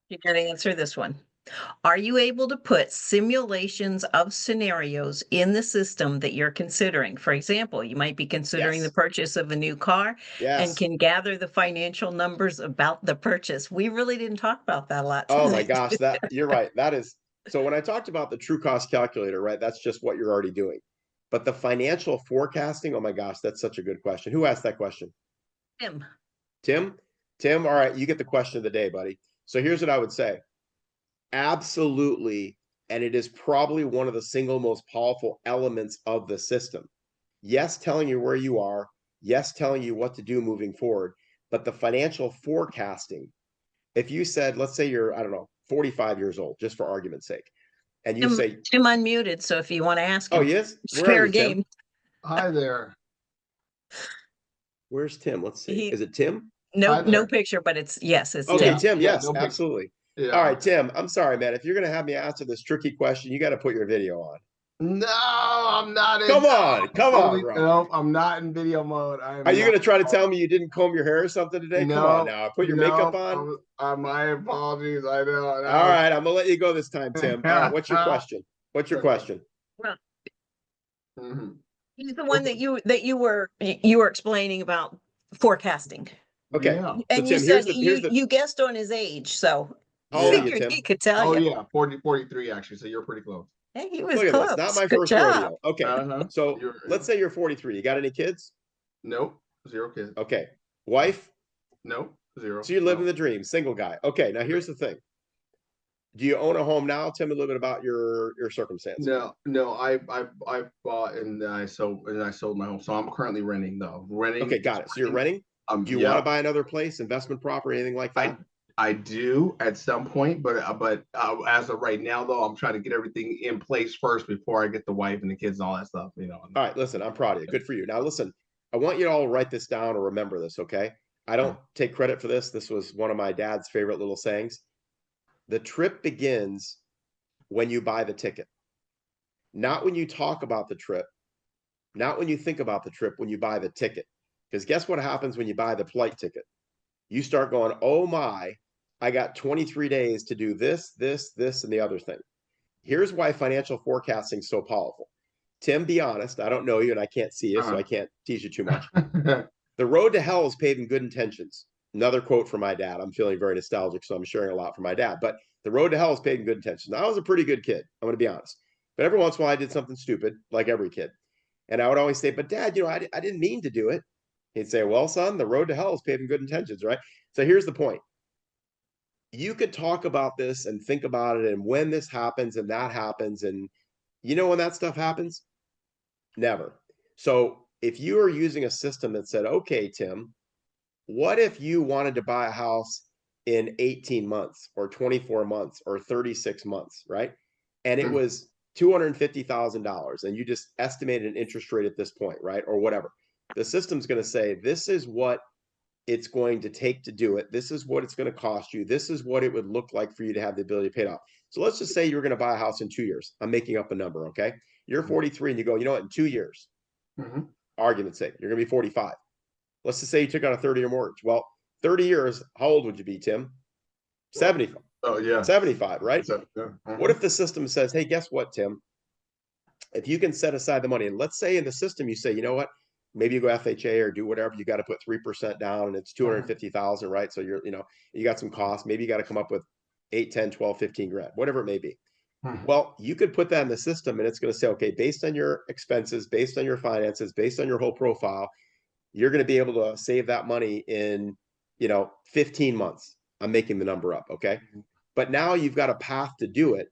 You got to answer this one. Are you able to put simulations of scenarios in the system that you're considering? For example, you might be considering the Yes. purchase of a new car and Yes. can gather the financial numbers about the purchase. We really didn't talk about that a lot Oh my tonight. gosh, that you're right. That is so when I talked about the true cost calculator, right? That's just what you're already doing. But the financial forecasting, oh my gosh, that's such a good question. Who asked that question? Tim. Tim? Tim, all right, you get the question of the day, buddy. So here's what I would say. Absolutely. And it is probably one of the single most powerful elements of the system. Yes, telling you where you are. Yes, telling you what to do moving forward. But the financial forecasting, if you said, let's say you're, I don't know, 45 years old, just for argument's sake, and you Tim, say, Tim unmuted, so if you want to ask oh, him, yes, it's where are fair you, Tim? game. Hi there. Where's Tim? Let's see. He Is it Tim? no Hi no there. picture, but it's yes, it's Okay, Yeah, Tim. Tim, yeah, yes, no picture. absolutely. All Yeah. right, Tim, I'm sorry, man. If you're going to have me answer this tricky question, you got to put your video on. No, I'm not in. Come on, bro. No, I'm not in video mode. I Are am you not. going to try to tell me you didn't comb your hair or something today? Come on No, now. Put your makeup no. on. My apologies. I know. All right, I'm going to let you go this time, Tim. All right, what's your question? What's your Okay. question? Well, Mhm. he's the one that you were explaining about forecasting. Okay, Yeah. so And you Tim, said here's the you guessed on his age, so how old are you, figured Tim? he could tell Oh you. yeah, 43 actually. So you're pretty close. Hey, he was Look at this. Not close. my Good first job. rodeo. Okay, Uh-huh. so You're let's say you're 43. You got any kids? Nope. 0 kids. Okay, wife? Nope. 0. So you're living No. the dream, single guy. Okay, now here's the thing. Do you own a home now? Tell me a little bit about your circumstance. No. I bought and then I sold my home. So I'm currently renting though. Okay, got it. So you're renting. Do you want to Yeah. buy another place, investment property, anything like that? I do at some point, but as of right now though, I'm trying to get everything in place first before I get the wife and the kids and all that stuff. You know. All right, listen, I'm proud of you. Good for you. Now, listen, I want you to all write this down or remember this, okay? I don't take credit for this. This was one of my dad's favorite little sayings. The trip begins when you buy the ticket, not when you talk about the trip, not when you think about the trip, when you buy the ticket. Because guess what happens when you buy the flight ticket? You start going, oh my, I got 23 days to do this, and the other thing. Here's why financial forecasting is so powerful. Tim, be honest. I don't know you and I can't see you, so I can't tease you too much. The road to hell is paved in good intentions. Another quote from my dad. I'm feeling very nostalgic, so I'm sharing a lot from my dad. But the road to hell is paved in good intentions. Now, I was a pretty good kid. I'm going to be honest. But every once in a while, I did something stupid, like every kid. And I would always say, but dad, I didn't mean to do it. He'd say, well, son, the road to hell is paved in good intentions, right? So here's the point. You could talk about this and think about it and when this happens and that happens. And you know when that stuff happens? Never. So if you are using a system that said, okay, Tim, what if you wanted to buy a house in 18 months or 24 months or 36 months, right? And it was $250,000 and you just estimated an interest rate at this point, right? Or whatever. The system's going to say, this is what it's going to take to do it. This is what it's going to cost you. This is what it would look like for you to have the ability to pay it off. So let's just say you're going to buy a house in 2 years. I'm making up a number, okay? You're 43 and you go, you know what, in 2 years, argument's sake, you're going to be 45. Let's just say you took out a 30-year mortgage. Well, 30 years, how old would you be, Tim? 75. Oh yeah. 75, right? Yeah. What if the system says, hey, guess what, Tim? If you can set aside the money, and let's say in the system you say, you know what, maybe you go FHA or do whatever, you got to put 3% down and it's 250,000, right? So you got some costs. Maybe you got to come up with 8, 10, 12, 15 grand, whatever it may be. Well, you could put that in the system and it's going to say, okay, based on your expenses, based on your finances, based on your whole profile, you're going to be able to save that money in, 15 months. I'm making the number up. Okay. But now you've got a path to do it.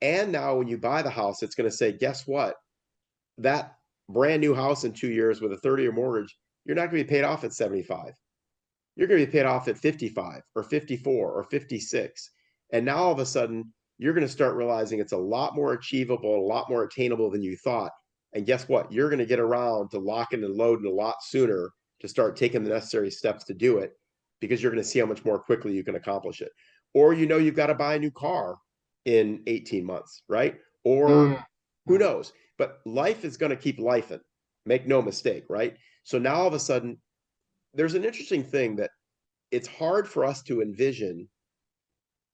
And now when you buy the house, it's going to say, guess what? That brand new house in 2 years with a 30-year mortgage, you're not going to be paid off at 75. You're going to be paid off at 55 or 54 or 56. And now all of a sudden, you're going to start realizing it's a lot more achievable, a lot more attainable than you thought. And guess what? You're going to get around to locking and loading a lot sooner to start taking the necessary steps to do it because you're going to see how much more quickly you can accomplish it. Or you've got to buy a new car in 18 months, right? Or who knows? But life is going to keep lifing. Make no mistake, right? So now all of a sudden, there's an interesting thing that it's hard for us to envision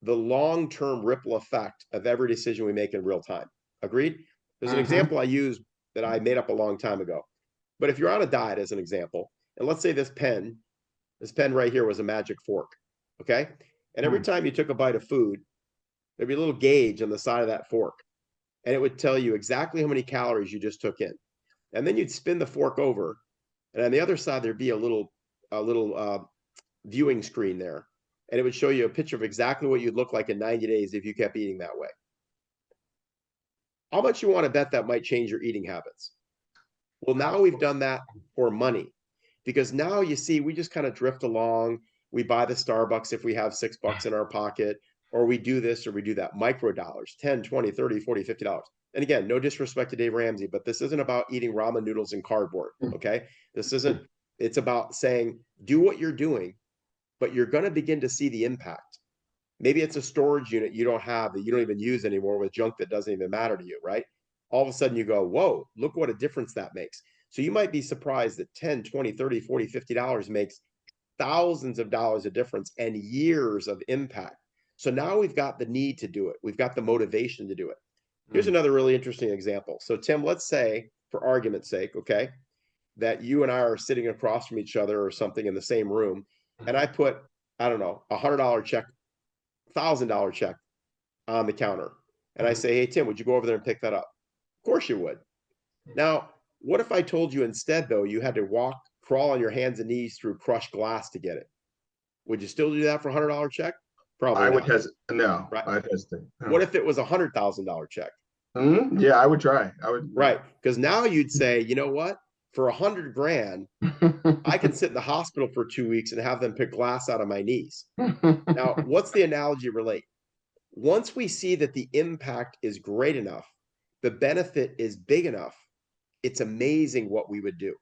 the long-term ripple effect of every decision we make in real time. Agreed? There's an example I use that I made up a long time ago. But if you're on a diet, as an example, and let's say this pen right here was a magic fork, okay? And every time you took a bite of food, there'd be a little gauge on the side of that fork, and it would tell you exactly how many calories you just took in. And then you'd spin the fork over, and on the other side there'd be a little viewing screen there, and it would show you a picture of exactly what you'd look like in 90 days if you kept eating that way. How much you want to bet that might change your eating habits? Well, now we've done that for money, because now you see we just kind of drift along. We buy the Starbucks if we have $6 in our pocket, or we do this or we do that. Micro dollars, 10, 20, 30, 40, $50. And again, no disrespect to Dave Ramsey, but this isn't about eating ramen noodles and cardboard, okay? This isn't, it's about saying, do what you're doing, but you're going to begin to see the impact. Maybe it's a storage unit you don't have that you don't even use anymore with junk that doesn't even matter to you, right? All of a sudden you go, whoa, look what a difference that makes. So you might be surprised that 10, 20, 30, 40, $50 makes thousands of dollars of difference and years of impact. So now we've got the need to do it. We've got the motivation to do it. Here's another really interesting example. So Tim, let's say, for argument's sake, okay, that you and I are sitting across from each other or something in the same room, and I put, I don't know, $100 check, $1,000 check on the counter. And I say, hey, Tim, would you go over there and pick that up? Of course you would. Now, what if I told you instead, though, you had to crawl on your hands and knees through crushed glass to get it? Would you still do that for a $100 check? Probably I not. would hesitate. No, Right. I'd hesitate. No. What if it was a $100,000 check? Yeah, I would try. I would. Right. Because now you'd say, you know what? For 100 grand, I can sit in the hospital for 2 weeks and have them pick glass out of my knees. Now, what's the analogy relate? Once we see that the impact is great enough, the benefit is big enough, it's amazing what we would do.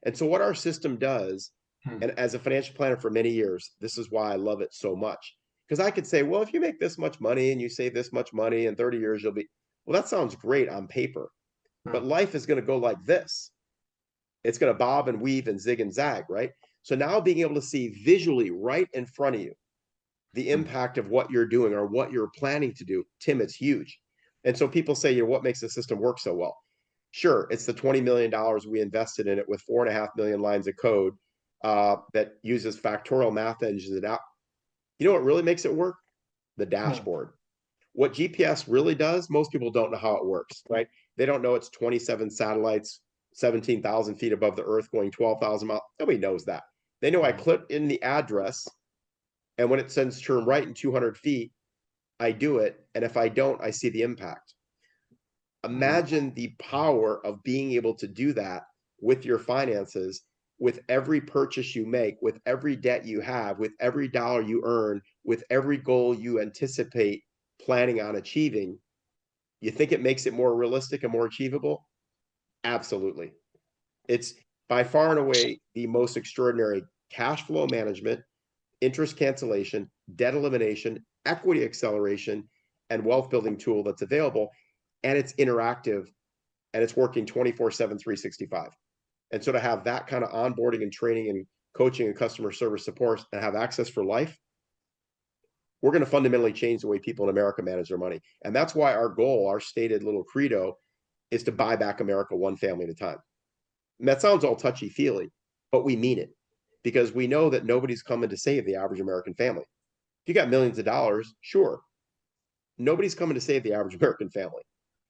And so what our system does, and as a financial planner for many years, this is why I love it so much. Because I could say, well, if you make this much money and you save this much money in 30 years, you'll be, well, that sounds great on paper. But life is going to go like this. It's going to bob and weave and zig and zag, right? So now being able to see visually right in front of you the impact of what you're doing or what you're planning to do, Tim, it's huge. And so people say, you know, what makes the system work so well? Sure, it's the $20 million we invested in it with 4.5 million lines of code that uses factorial math engines. And you know what really makes it work? The dashboard. What GPS really does, most people don't know how it works, right? They don't know it's 27 satellites, 17,000 feet above the earth going 12,000 miles. Nobody knows that. They know I click in the address, and when it sends turn right in 200 feet, I do it. And if I don't, I see the impact. Imagine the power of being able to do that with your finances, with every purchase you make, with every debt you have, with every dollar you earn, with every goal you anticipate planning on achieving. You think it makes it more realistic and more achievable? Absolutely. It's by far and away the most extraordinary cash flow management, interest cancellation, debt elimination, equity acceleration, and wealth building tool that's available. And it's interactive and it's working 24/7, 365. And so to have that kind of onboarding and training and coaching and customer service support and have access for life, we're going to fundamentally change the way people in America manage their money. And that's why our goal, our stated little credo, is to buy back America one family at a time. And that sounds all touchy-feely, but we mean it because we know that nobody's coming to save the average American family. If you got millions of dollars, sure. Nobody's coming to save the average American family.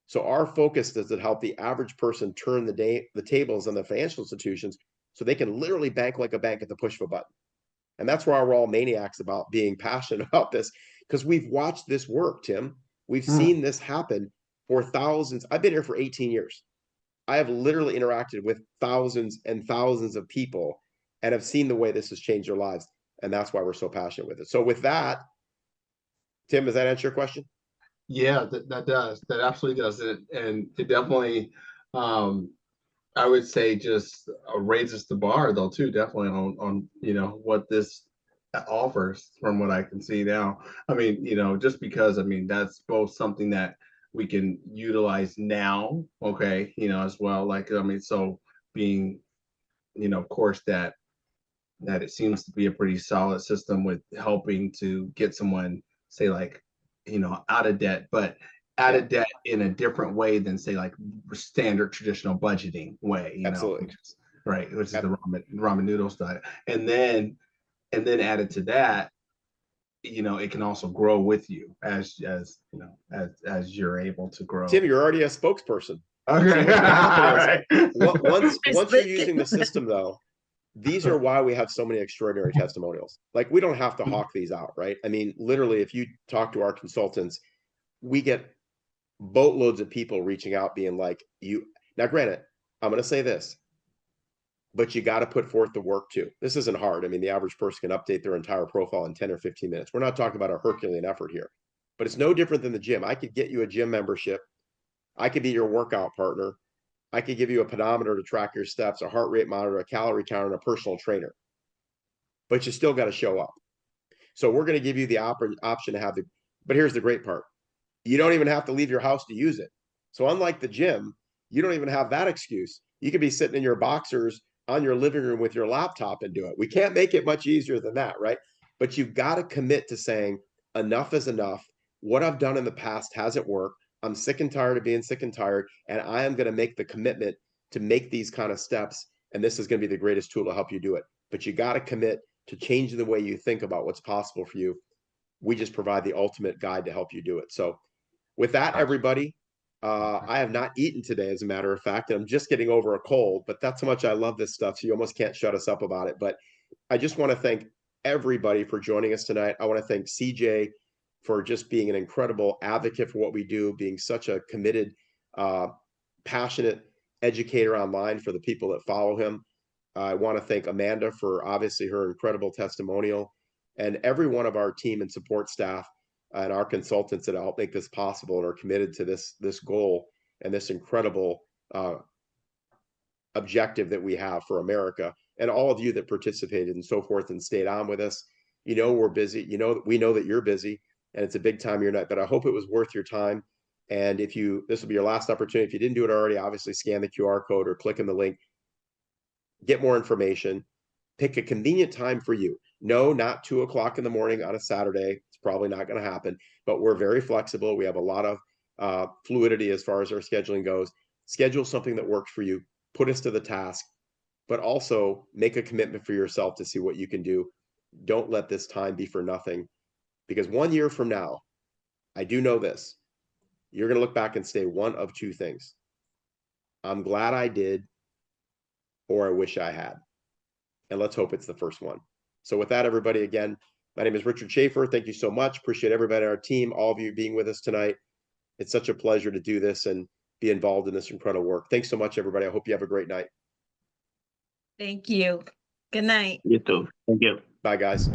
So our focus is to help the average person turn the tables on the financial institutions so they can literally bank like a bank at the push of a button. And that's why we're all maniacs about being passionate about this, because we've watched this work, Tim. We've seen this happen for thousands. I've been here for 18 years. I have literally interacted with thousands and thousands of people and have seen the way this has changed their lives. And that's why we're so passionate with it. So with that, Tim, does that answer your question? Yeah, that does. That absolutely does. And it definitely, I would say, just raises the bar, though, too, definitely on what this offers from what I can see now. I mean, just because, I mean, that's both something that we can utilize now, okay, as well. Like, I mean, so being, of course, that it seems to be a pretty solid system with helping to get someone say like, out of debt, but out of debt in a different way than say like standard traditional budgeting way, Absolutely. which is the ramen noodles diet. And then added to that, it can also grow with you as you're able to grow. Tim, you're already a spokesperson. Okay. See, what's gonna happen is, Right. once you're using the system, though, these are why we have so many extraordinary testimonials. Like, we don't have to hawk these out, right? I mean, literally, if you talk to our consultants, we get boatloads of people reaching out being like, now granted, I'm going to say this, but you got to put forth the work too. This isn't hard. I mean, the average person can update their entire profile in 10 or 15 minutes. We're not talking about a Herculean effort here, but it's no different than the gym. I could get you a gym membership. I could be your workout partner. I could give you a pedometer to track your steps, a heart rate monitor, a calorie counter, and a personal trainer. But you still got to show up. So we're going to give you the option to have but here's the great part. You don't even have to leave your house to use it. So unlike the gym, you don't even have that excuse. You could be sitting in your boxers on your living room with your laptop and do it. We can't make it much easier than that, right? But you've got to commit to saying enough is enough. What I've done in the past hasn't worked. I'm sick and tired of being sick and tired, and I am going to make the commitment to make these kind of steps, and this is going to be the greatest tool to help you do it. But you got to commit to changing the way you think about what's possible for you. We just provide the ultimate guide to help you do it. So with that, everybody, I have not eaten today, as a matter of fact, and I'm just getting over a cold, but that's how much I love this stuff. So you almost can't shut us up about it. But I just want to thank everybody for joining us tonight. I want to thank CJ for just being an incredible advocate for what we do, being such a committed, passionate educator online for the people that follow him. I want to thank Amanda for obviously her incredible testimonial, and every one of our team and support staff and our consultants that help make this possible and are committed to this goal and this incredible objective that we have for America, and all of you that participated and so forth and stayed on with us. We're busy. We know that you're busy, and it's a big time of your night, but I hope it was worth your time. And this will be your last opportunity. If you didn't do it already, obviously scan the QR code or click in the link, get more information, pick a convenient time for you. No, not 2 o'clock in the morning on a Saturday. It's probably not going to happen, but we're very flexible. We have a lot of fluidity as far as our scheduling goes. Schedule something that works for you, put us to the task, but also make a commitment for yourself to see what you can do. Don't let this time be for nothing, because 1 year from now, I do know this, you're going to look back and say one of two things. I'm glad I did, or I wish I had. And let's hope it's the first one. So with that, everybody, again, my name is Richard Schaffer. Thank you so much. Appreciate everybody on our team, all of you being with us tonight. It's such a pleasure to do this and be involved in this incredible work. Thanks so much, everybody. I hope you have a great night. Thank you. Good night. You too. Thank you. Bye, guys.